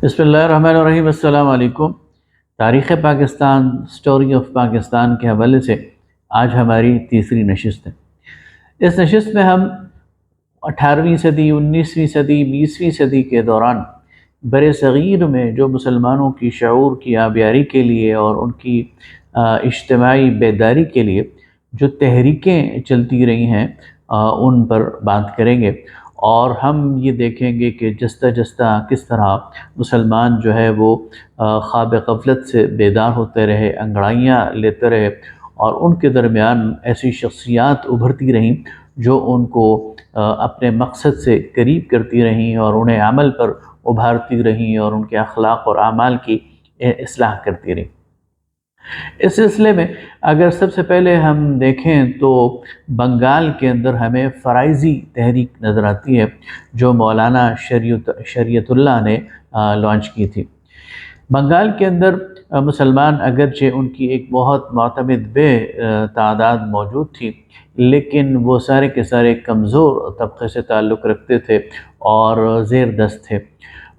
بسم اللہ الرحمن الرحیم۔ السلام علیکم۔ تاریخ پاکستان، سٹوری آف پاکستان کے حوالے سے آج ہماری تیسری نشست ہے۔ اس نشست میں ہم 18ویں صدی، 19ویں صدی، 20ویں صدی کے دوران بر صغیر میں جو مسلمانوں کی شعور کی آبیاری کے لیے اور ان کی اجتماعی بیداری کے لیے جو تحریکیں چلتی رہی ہیں ان پر بات کریں گے، اور ہم یہ دیکھیں گے کہ جستہ جستہ کس طرح مسلمان جو ہے وہ خواب غفلت سے بیدار ہوتے رہے، انگڑائیاں لیتے رہے، اور ان کے درمیان ایسی شخصیات ابھرتی رہیں جو ان کو اپنے مقصد سے قریب کرتی رہیں اور انہیں عمل پر ابھارتی رہیں اور ان کے اخلاق اور اعمال کی اصلاح کرتی رہیں۔ اس سلسلے میں اگر سب سے پہلے ہم دیکھیں تو بنگال کے اندر ہمیں فرائضی تحریک نظر آتی ہے جو مولانا شریعت اللہ نے لانچ کی تھی۔ بنگال کے اندر مسلمان اگرچہ ان کی ایک بہت معتمد بے تعداد موجود تھی، لیکن وہ سارے کے سارے کمزور طبقے سے تعلق رکھتے تھے اور زیر دست تھے۔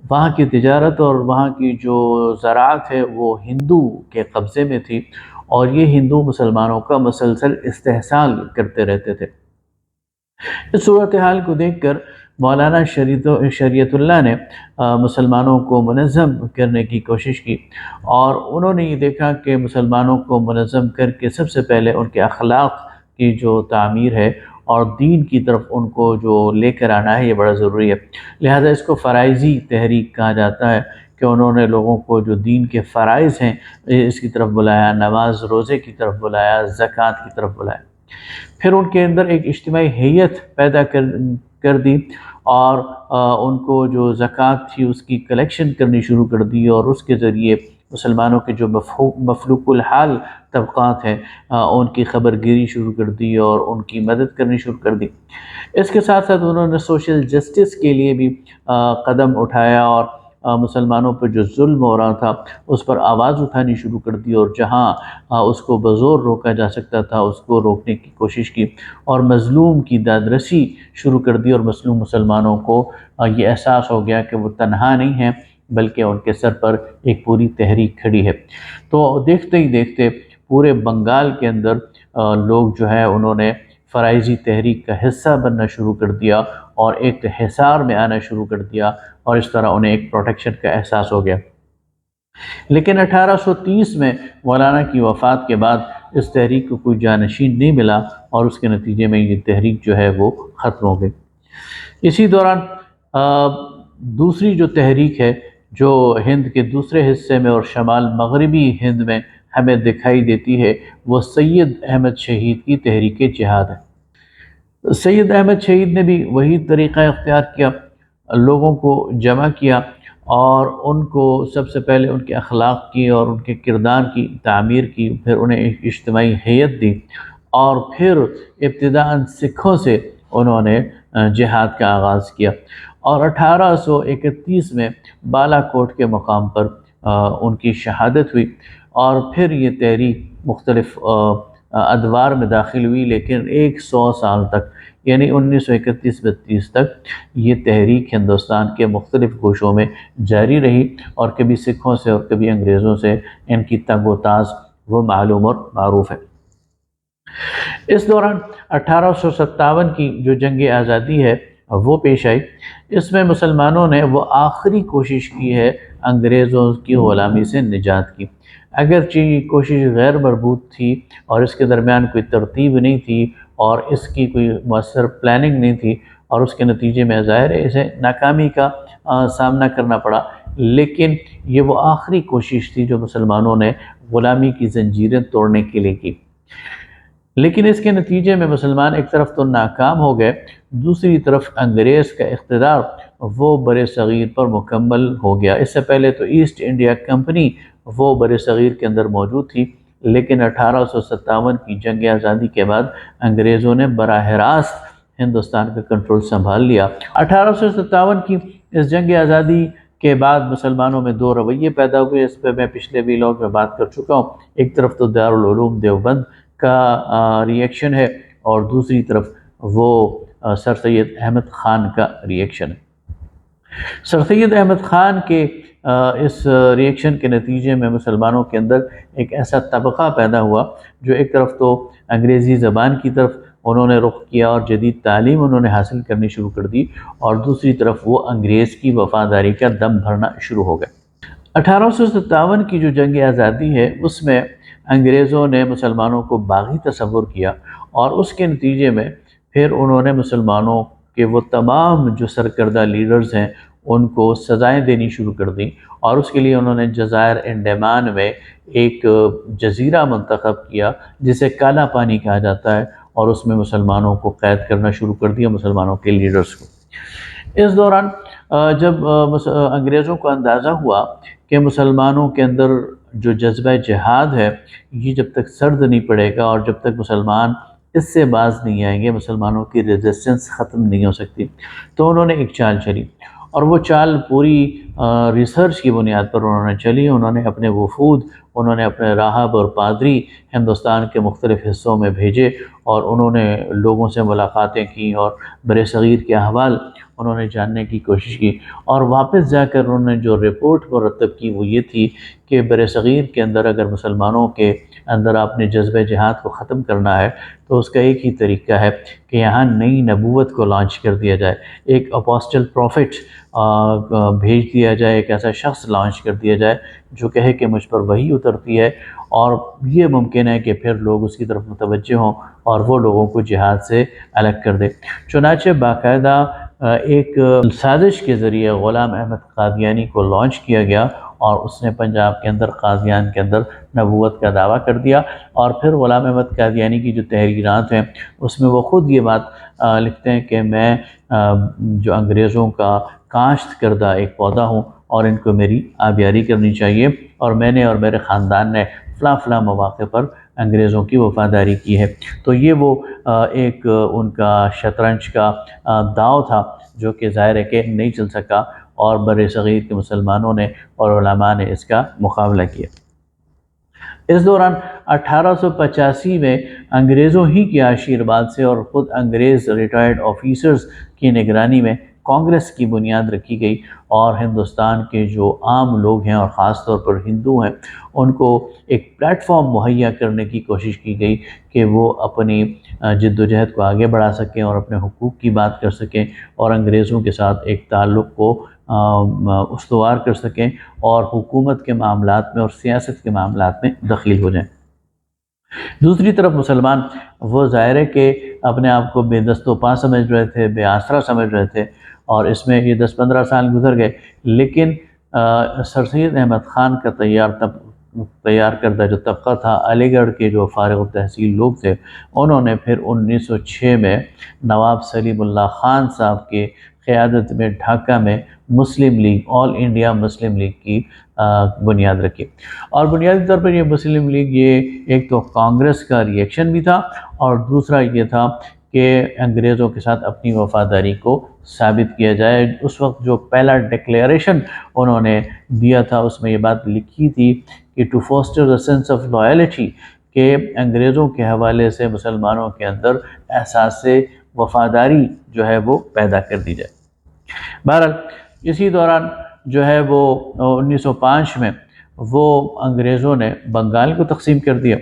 وہاں کی تجارت اور وہاں کی جو زراعت ہے وہ ہندو کے قبضے میں تھی، اور یہ ہندو مسلمانوں کا مسلسل استحصال کرتے رہتے تھے۔ اس صورتحال کو دیکھ کر مولانا شریعت اللہ نے مسلمانوں کو منظم کرنے کی کوشش کی، اور انہوں نے یہ دیکھا کہ مسلمانوں کو منظم کر کے سب سے پہلے ان کے اخلاق کی جو تعمیر ہے اور دین کی طرف ان کو جو لے کر آنا ہے یہ بڑا ضروری ہے۔ لہذا اس کو فرائضی تحریک کہا جاتا ہے کہ انہوں نے لوگوں کو جو دین کے فرائض ہیں اس کی طرف بلایا، نماز روزے کی طرف بلایا، زکوٰۃ کی طرف بلایا۔ پھر ان کے اندر ایک اجتماعی حیت پیدا کر دی، اور ان کو جو زکوٰۃ تھی اس کی کلیکشن کرنی شروع کر دی، اور اس کے ذریعے مسلمانوں کے جو مفلوق الحال طبقات ہیں ان کی خبر گیری شروع کر دی اور ان کی مدد کرنی شروع کر دی۔ اس کے ساتھ ساتھ انہوں نے سوشل جسٹس کے لیے بھی قدم اٹھایا، اور مسلمانوں پر جو ظلم ہو رہا تھا اس پر آواز اٹھانی شروع کر دی، اور جہاں اس کو بزور روکا جا سکتا تھا اس کو روکنے کی کوشش کی، اور مظلوم کی دادرسی شروع کر دی، اور مظلوم مسلمانوں کو یہ احساس ہو گیا کہ وہ تنہا نہیں ہیں بلکہ ان کے سر پر ایک پوری تحریک کھڑی ہے۔ تو دیکھتے ہی دیکھتے پورے بنگال کے اندر لوگ جو ہے انہوں نے فرائضی تحریک کا حصہ بننا شروع کر دیا اور ایک حصار میں آنا شروع کر دیا، اور اس طرح انہیں ایک پروٹیکشن کا احساس ہو گیا۔ لیکن 1830 میں مولانا کی وفات کے بعد اس تحریک کو کوئی جانشین نہیں ملا، اور اس کے نتیجے میں یہ تحریک جو ہے وہ ختم ہو گئی۔ اسی دوران دوسری جو تحریک ہے جو ہند کے دوسرے حصے میں اور شمال مغربی ہند میں ہمیں دکھائی دیتی ہے وہ سید احمد شہید کی تحریک جہاد ہے۔ سید احمد شہید نے بھی وہی طریقہ اختیار کیا، لوگوں کو جمع کیا اور ان کو سب سے پہلے ان کے اخلاق کی اور ان کے کردار کی تعمیر کی، پھر انہیں ایک اجتماعی حیت دی، اور پھر ابتداءً سکھوں سے انہوں نے جہاد کا آغاز کیا، اور 1831 میں بالا کوٹ کے مقام پر ان کی شہادت ہوئی، اور پھر یہ تحریک مختلف ادوار میں داخل ہوئی، لیکن 100 سال تک یعنی 1931-32 تک یہ تحریک ہندوستان کے مختلف گوشوں میں جاری رہی، اور کبھی سکھوں سے اور کبھی انگریزوں سے ان کی تنگ و تاز وہ معلوم اور معروف ہے۔ اس دوران 1857 کی جو جنگ آزادی ہے وہ پیش آئی۔ اس میں مسلمانوں نے وہ آخری کوشش کی ہے انگریزوں کی غلامی سے نجات کی۔ اگرچہ یہ کوشش غیر مربوط تھی اور اس کے درمیان کوئی ترتیب نہیں تھی اور اس کی کوئی مؤثر پلاننگ نہیں تھی، اور اس کے نتیجے میں ظاہر ہے اسے ناکامی کا سامنا کرنا پڑا، لیکن یہ وہ آخری کوشش تھی جو مسلمانوں نے غلامی کی زنجیریں توڑنے کے لیے کی۔ لیکن اس کے نتیجے میں مسلمان ایک طرف تو ناکام ہو گئے، دوسری طرف انگریز کا اقتدار وہ بر صغیر پر مکمل ہو گیا۔ اس سے پہلے تو ایسٹ انڈیا کمپنی وہ بر صغیر کے اندر موجود تھی، لیکن 1857 کی جنگ آزادی کے بعد انگریزوں نے براہ راست ہندوستان کا کنٹرول سنبھال لیا۔ 1857 کی اس جنگ آزادی کے بعد مسلمانوں میں دو رویے پیدا ہوئے، اس پہ میں پچھلے ویلاگ میں بات کر چکا ہوں۔ ایک طرف تو دارالعلوم دیوبند کا ریئیکشن ہے، اور دوسری طرف وہ سر سید احمد خان کا ریئیکشن ہے۔ سر سید احمد خان کے اس ریئیکشن کے نتیجے میں مسلمانوں کے اندر ایک ایسا طبقہ پیدا ہوا جو ایک طرف تو انگریزی زبان کی طرف انہوں نے رخ کیا اور جدید تعلیم انہوں نے حاصل کرنی شروع کر دی، اور دوسری طرف وہ انگریز کی وفاداری کا دم بھرنا شروع ہو گئے۔ 1857 کی جو جنگ آزادی ہے اس میں انگریزوں نے مسلمانوں کو باغی تصور کیا، اور اس کے نتیجے میں پھر انہوں نے مسلمانوں کے وہ تمام جو سرکردہ لیڈرز ہیں ان کو سزائیں دینی شروع کر دیں، اور اس کے لیے انہوں نے جزائر انڈیمان میں ایک جزیرہ منتخب کیا جسے کالا پانی کہا جاتا ہے، اور اس میں مسلمانوں کو قید کرنا شروع کر دیا، مسلمانوں کے لیڈرز کو۔ اس دوران جب انگریزوں کو اندازہ ہوا کہ مسلمانوں کے اندر جو جذبہ جہاد ہے یہ جب تک سرد نہیں پڑے گا اور جب تک مسلمان اس سے باز نہیں آئیں گے، مسلمانوں کی ریزسٹنس ختم نہیں ہو سکتی، تو انہوں نے ایک چال چلی، اور وہ چال پوری ریسرچ کی بنیاد پر انہوں نے چلی۔ انہوں نے اپنے وفود، انہوں نے اپنے راہب اور پادری ہندوستان کے مختلف حصوں میں بھیجے، اور انہوں نے لوگوں سے ملاقاتیں کی اور برصغیر کے احوال انہوں نے جاننے کی کوشش کی، اور واپس جا کر انہوں نے جو رپورٹ مرتب کی وہ یہ تھی کہ برصغیر کے اندر اگر مسلمانوں کے اندر آپ نے جذبہ جہاد کو ختم کرنا ہے تو اس کا ایک ہی طریقہ ہے کہ یہاں نئی نبوت کو لانچ کر دیا جائے، ایک اپوسٹل پروفٹ بھیج دیا جائے، ایک ایسا شخص لانچ کر دیا جائے جو کہے کہ مجھ پر وحی اترتی ہے، اور یہ ممکن ہے کہ پھر لوگ اس کی طرف متوجہ ہوں اور وہ لوگوں کو جہاد سے الگ کر دے۔ چنانچہ باقاعدہ ایک سازش کے ذریعے غلام احمد قادیانی کو لانچ کیا گیا، اور اس نے پنجاب کے اندر قادیان کے اندر نبوت کا دعویٰ کر دیا، اور پھر غلام احمد قادیانی کی جو تحریرات ہیں اس میں وہ خود یہ بات لکھتے ہیں کہ میں جو انگریزوں کا کاشت کردہ ایک پودا ہوں، اور ان کو میری آبیاری کرنی چاہیے، اور میں نے اور میرے خاندان نے فلاں فلاں مواقع پر انگریزوں کی وفاداری کی ہے۔ تو یہ وہ ایک ان کا شطرنج کا داؤ تھا جو کہ ظاہر ہے کہ نہیں چل سکا، اور برصغیر کے مسلمانوں نے اور علماء نے اس کا مقابلہ کیا۔ اس دوران 1885 میں انگریزوں ہی کے آشیرواد سے اور خود انگریز ریٹائرڈ آفیسرز کی نگرانی میں کانگریس کی بنیاد رکھی گئی، اور ہندوستان کے جو عام لوگ ہیں اور خاص طور پر ہندو ہیں ان کو ایک پلیٹ فارم مہیا کرنے کی کوشش کی گئی کہ وہ اپنی جد و جہد کو آگے بڑھا سکیں اور اپنے حقوق کی بات کر سکیں، اور انگریزوں کے ساتھ ایک تعلق کو استوار کر سکیں، اور حکومت کے معاملات میں اور سیاست کے معاملات میں دخیل ہو جائیں۔ دوسری طرف مسلمان وہ ظاہر ہے کہ اپنے آپ کو بے دست و پا سمجھ رہے تھے، بے آسرا سمجھ رہے تھے، اور اس میں یہ 10-15 سال گزر گئے، لیکن سر سید احمد خان کا تیار کردہ جو طبقہ تھا، علی گڑھ کے جو فارغ التحصیل لوگ تھے، انہوں نے پھر 1906 میں نواب سلیم اللہ خان صاحب کے قیادت میں ڈھاکہ میں مسلم لیگ، آل انڈیا مسلم لیگ کی بنیاد رکھی، اور بنیادی طور پر یہ مسلم لیگ یہ ایک تو کانگریس کا ریئیکشن بھی تھا، اور دوسرا یہ تھا کہ انگریزوں کے ساتھ اپنی وفاداری کو ثابت کیا جائے۔ اس وقت جو پہلا ڈکلیریشن انہوں نے دیا تھا اس میں یہ بات لکھی تھی کہ to foster the sense of loyalty, کہ انگریزوں کے حوالے سے مسلمانوں کے اندر احساس وفاداری جو ہے وہ پیدا کر دی جائے۔ بہرحال اسی دوران جو ہے وہ 1905 میں وہ انگریزوں نے بنگال کو تقسیم کر دیا۔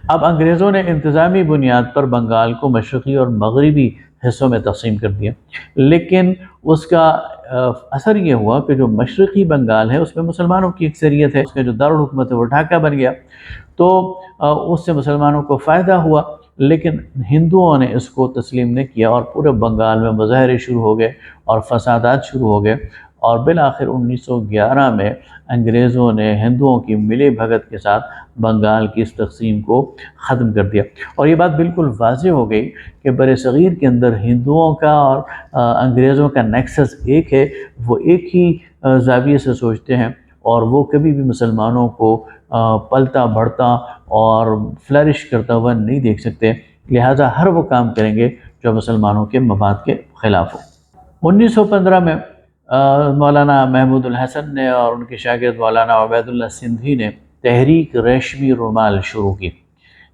اب انگریزوں نے انتظامی بنیاد پر بنگال کو مشرقی اور مغربی حصوں میں تقسیم کر دیا، لیکن اس کا اثر یہ ہوا کہ جو مشرقی بنگال ہے اس میں مسلمانوں کی اکثریت ہے، اس کا جو دارالحکومت ہے وہ ڈھاکہ بن گیا، تو اس سے مسلمانوں کو فائدہ ہوا، لیکن ہندوؤں نے اس کو تسلیم نہیں کیا، اور پورے بنگال میں مظاہرے شروع ہو گئے اور فسادات شروع ہو گئے، اور بالآخر 1911 میں انگریزوں نے ہندوؤں کی ملی بھگت کے ساتھ بنگال کی اس تقسیم کو ختم کر دیا، اور یہ بات بالکل واضح ہو گئی کہ برصغیر کے اندر ہندوؤں کا اور انگریزوں کا نیکسس ایک ہے، وہ ایک ہی زاویے سے سوچتے ہیں، اور وہ کبھی بھی مسلمانوں کو پلتا بڑھتا اور فلرش کرتا ہوا نہیں دیکھ سکتے، لہٰذا ہر وہ کام کریں گے جو مسلمانوں کے مفاد کے خلاف ہو۔ 1915 میں مولانا محمود الحسن نے اور ان کے شاگرد مولانا عبید اللہ سندھی نے تحریک ریشمی رومال شروع کی۔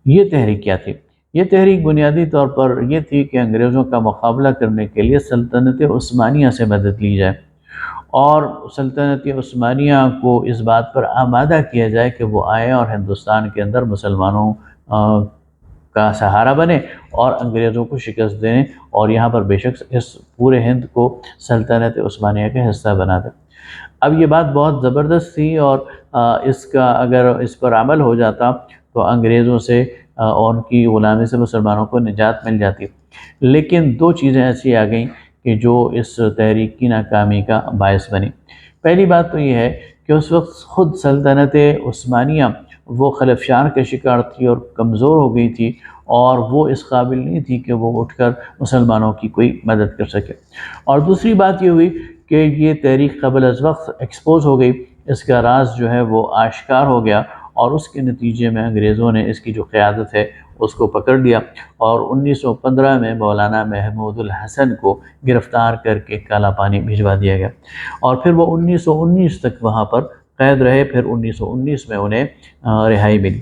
یہ تحریک کیا تھی؟ یہ تحریک بنیادی طور پر یہ تھی کہ انگریزوں کا مقابلہ کرنے کے لیے سلطنت عثمانیہ سے مدد لی جائے، اور سلطنت عثمانیہ کو اس بات پر آمادہ کیا جائے کہ وہ آئیں اور ہندوستان کے اندر مسلمانوں کا سہارا بنے اور انگریزوں کو شکست دیں اور یہاں پر بے شک اس پورے ہند کو سلطنت عثمانیہ کا حصہ بنا دیں۔ اب یہ بات بہت زبردست تھی اور اگر اس پر عمل ہو جاتا تو انگریزوں سے اور ان کی غلامی سے مسلمانوں کو نجات مل جاتی، لیکن دو چیزیں ایسی آ گئیں کہ جو اس تحریک کی ناکامی کا باعث بنی۔ پہلی بات تو یہ ہے کہ اس وقت خود سلطنت عثمانیہ وہ خلفشار کا شکار تھی اور کمزور ہو گئی تھی، اور وہ اس قابل نہیں تھی کہ وہ اٹھ کر مسلمانوں کی کوئی مدد کر سکے۔ اور دوسری بات یہ ہوئی کہ یہ تحریک قبل از وقت ایکسپوز ہو گئی، اس کا راز جو ہے وہ آشکار ہو گیا، اور اس کے نتیجے میں انگریزوں نے اس کی جو قیادت ہے اس کو پکڑ لیا، اور 1915 میں مولانا محمود الحسن کو گرفتار کر کے کالا پانی بھجوا دیا گیا، اور پھر وہ 1919 تک وہاں پر قید رہے، پھر 1919 میں انہیں رہائی ملی۔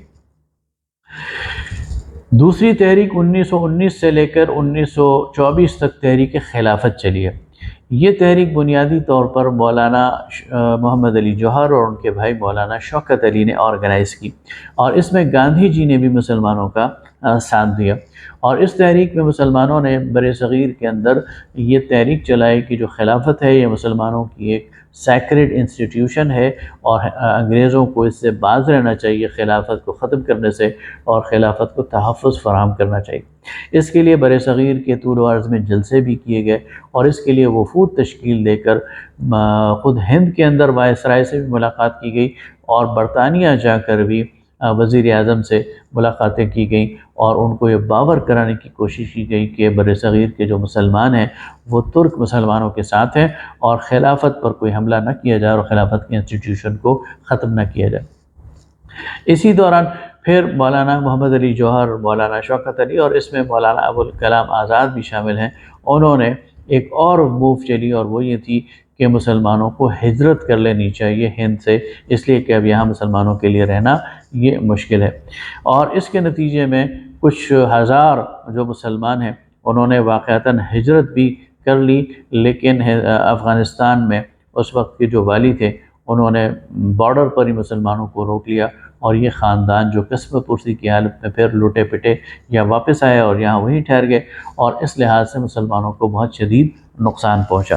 دوسری تحریک 1919 سے لے کر 1924 تک تحریک خلافت چلی ہے۔ یہ تحریک بنیادی طور پر مولانا محمد علی جوہر اور ان کے بھائی مولانا شوکت علی نے آرگنائز کی، اور اس میں گاندھی جی نے بھی مسلمانوں کا ساتھ دیا، اور اس تحریک میں مسلمانوں نے بر صغیر کے اندر یہ تحریک چلائی کہ جو خلافت ہے یہ مسلمانوں کی ایک سیکرڈ انسٹیٹیوشن ہے، اور انگریزوں کو اس سے باز رہنا چاہیے، خلافت کو ختم کرنے سے، اور خلافت کو تحفظ فراہم کرنا چاہیے۔ اس کے لیے بر صغیر کے طول و عرض میں جلسے بھی کیے گئے، اور اس کے لیے وفود تشکیل دے کر خود ہند کے اندر وائسرائے سے بھی ملاقات کی گئی، اور برطانیہ جا کر بھی وزیر اعظم سے ملاقاتیں کی گئیں، اور ان کو یہ باور کرانے کی کوشش کی گئی کہ بر صغیر کے جو مسلمان ہیں وہ ترک مسلمانوں کے ساتھ ہیں، اور خلافت پر کوئی حملہ نہ کیا جائے اور خلافت کے انسٹیٹیوشن کو ختم نہ کیا جائے۔ اسی دوران پھر مولانا محمد علی جوہر، مولانا شوکت علی، اور اس میں مولانا ابوالکلام آزاد بھی شامل ہیں، انہوں نے ایک اور موو چلی، اور وہ یہ تھی کہ مسلمانوں کو ہجرت کر لینی چاہیے ہند سے، اس لیے کہ اب یہاں مسلمانوں کے لیے رہنا یہ مشکل ہے۔ اور اس کے نتیجے میں کچھ ہزار جو مسلمان ہیں انہوں نے واقعتاً ہجرت بھی کر لی، لیکن افغانستان میں اس وقت کے جو والی تھے انہوں نے بارڈر پر ہی مسلمانوں کو روک لیا، اور یہ خاندان جو قسم پرسی کی حالت میں پھر لوٹے پٹے یا واپس آئے اور یہاں وہیں ٹھہر گئے، اور اس لحاظ سے مسلمانوں کو بہت شدید نقصان پہنچا۔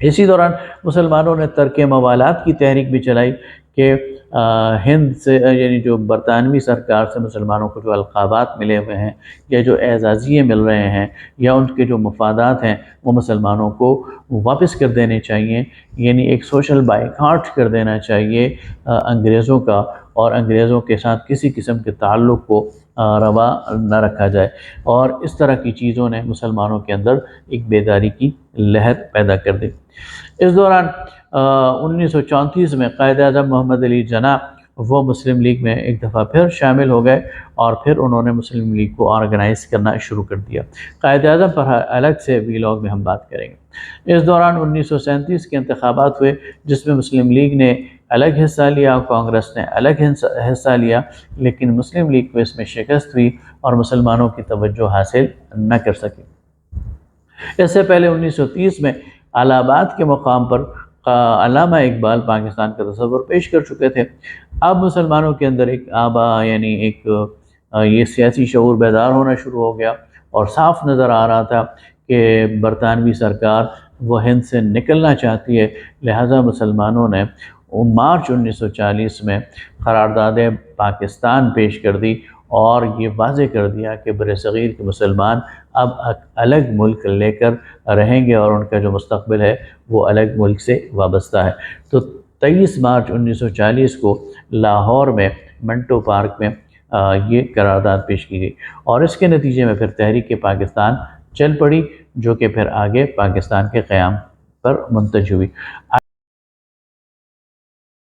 اسی دوران مسلمانوں نے ترک موالات کی تحریک بھی چلائی کہ ہند سے، یعنی جو برطانوی سرکار سے مسلمانوں کو جو القابات ملے ہوئے ہیں یا جو اعزازیے مل رہے ہیں یا ان کے جو مفادات ہیں وہ مسلمانوں کو واپس کر دینے چاہیے، یعنی ایک سوشل بائیکاٹ کر دینا چاہیے انگریزوں کا، اور انگریزوں کے ساتھ کسی قسم کے تعلق کو روا نہ رکھا جائے، اور اس طرح کی چیزوں نے مسلمانوں کے اندر ایک بیداری کی لہر پیدا کر دی۔ اس دوران 1934 میں قائد اعظم محمد علی جناح وہ مسلم لیگ میں ایک دفعہ پھر شامل ہو گئے، اور پھر انہوں نے مسلم لیگ کو آرگنائز کرنا شروع کر دیا۔ قائد اعظم پر الگ سے ویلاگ میں ہم بات کریں گے۔ اس دوران 1937 کے انتخابات ہوئے، جس میں مسلم لیگ نے الگ حصہ لیا، کانگریس نے الگ حصہ لیا، لیکن مسلم لیگ کو اس میں شکست ہوئی اور مسلمانوں کی توجہ حاصل نہ کر سکی۔ اس سے پہلے 1930 میں الہ آباد کے مقام پر علامہ اقبال پاکستان کا تصور پیش کر چکے تھے۔ اب مسلمانوں کے اندر ایک یعنی ایک یہ سیاسی شعور بیدار ہونا شروع ہو گیا، اور صاف نظر آ رہا تھا کہ برطانوی سرکار وہ ہند سے نکلنا چاہتی ہے، لہٰذا مسلمانوں نے مارچ 1940 میں قرارداد پاکستان پیش کر دی، اور یہ واضح کر دیا کہ برصغیر کے مسلمان اب الگ ملک لے کر رہیں گے، اور ان کا جو مستقبل ہے وہ الگ ملک سے وابستہ ہے۔ تو 23 مارچ 1940 کو لاہور میں منٹو پارک میں یہ قرارداد پیش کی گئی، اور اس کے نتیجے میں پھر تحریک پاکستان چل پڑی، جو کہ پھر آگے پاکستان کے قیام پر منتج ہوئی۔